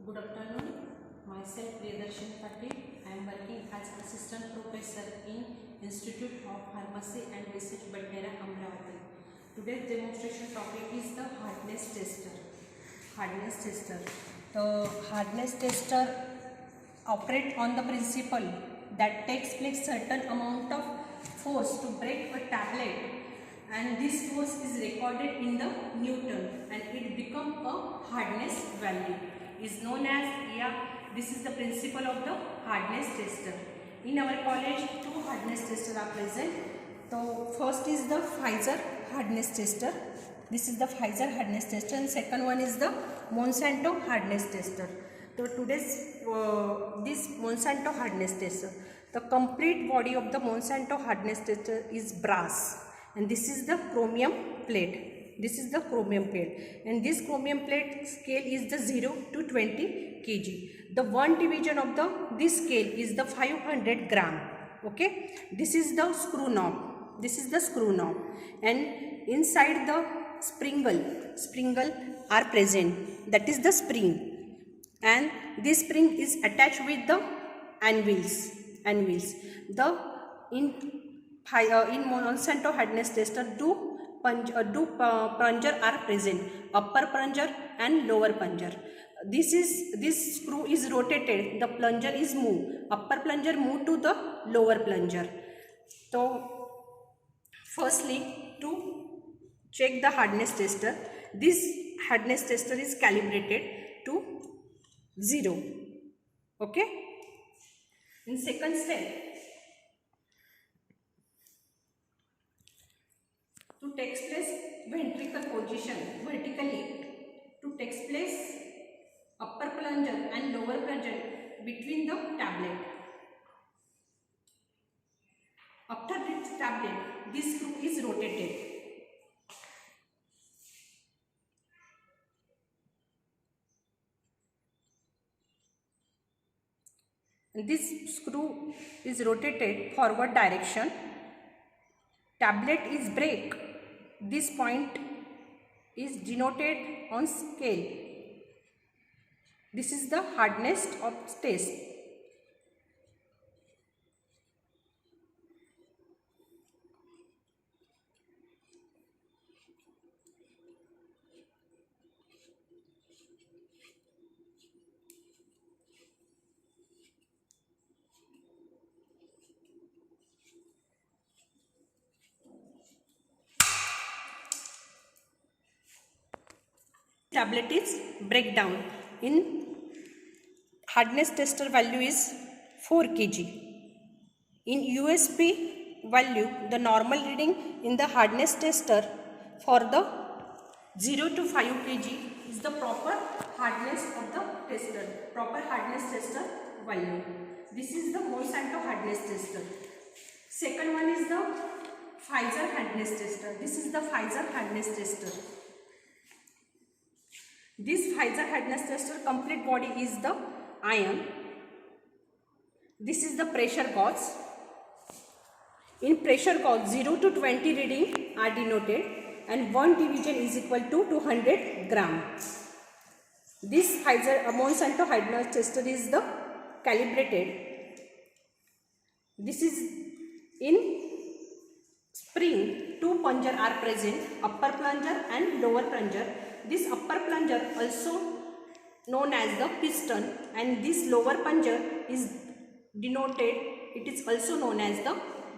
Good afternoon. Myself Priyadarshini Patil. I am working as assistant professor in Institute of Pharmacy and Research, Badnera, Amravati. Today's demonstration topic is the hardness tester. Hardness tester. The hardness tester operate on the principle that takes place certain amount of force to break a tablet, and this force is recorded in the Newton and it become a hardness value is known as this is the principle of the hardness tester. In our college two hardness tester are present. So first is the Pfizer hardness tester. This is the Pfizer hardness tester, and second one is the Monsanto hardness tester. So today's this Monsanto hardness tester, the complete body of the Monsanto hardness tester is brass, and this is the chromium plate. This is the chromium plate, and this chromium plate scale is the 0 to 20 kg. The one division of this scale is the 500 gram. Okay, this is the screw knob. This is the screw knob, and inside the springle are present. That is the spring, and this spring is attached with the anvils. The in Monsanto hardness tester two plunger are present, upper plunger and lower plunger. This screw is rotated, the plunger is moved, upper plunger move to the lower plunger. So firstly, to check the hardness tester, this hardness tester is calibrated to 0. Okay. In second step, to takes place ventricle position vertically, to takes place upper plunger and lower plunger between the tablet. After this tablet, this screw is rotated. And this screw is rotated forward direction. Tablet is break. This point is denoted on scale. This is the hardness of test. Tablet is breakdown. In hardness tester value is 4 kg. In USP value, the normal reading in the hardness tester for the 0 to 5 kg is the proper hardness of the tester, proper hardness tester value. This is the Monsanto hardness tester. Second one is the Pfizer hardness tester. This is the Pfizer hardness tester. This Pfizer hardness tester complete body is the iron. This is the pressure gauge. In pressure gauge 0 to 20 reading are denoted, and one division is equal to 200 gram. This Pfizer Monsanto hardness tester is the calibrated. This is in spring, two plunger are present, upper plunger and lower plunger. This upper plunger also known as the piston, and this lower plunger is denoted, it is also known as the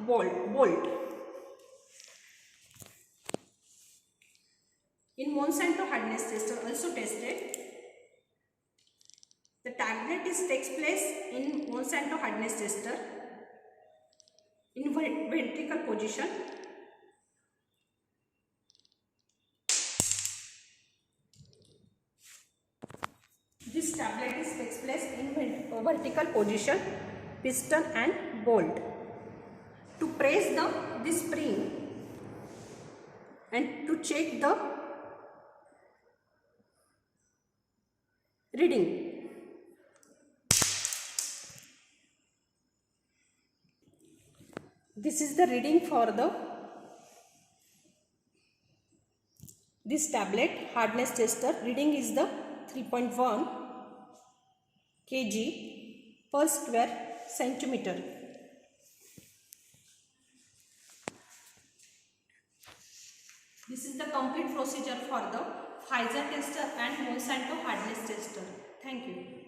bolt. In Monsanto hardness tester also tested, the tablet takes place in Monsanto hardness tester in vertical position. This tablet takes place in vertical position, piston and bolt. To press this spring and to check the reading. This is the reading for this tablet hardness tester. Reading is the 3.1. kg per square centimeter. This is the complete procedure for the Pfizer tester and Monsanto hardness tester. Thank you.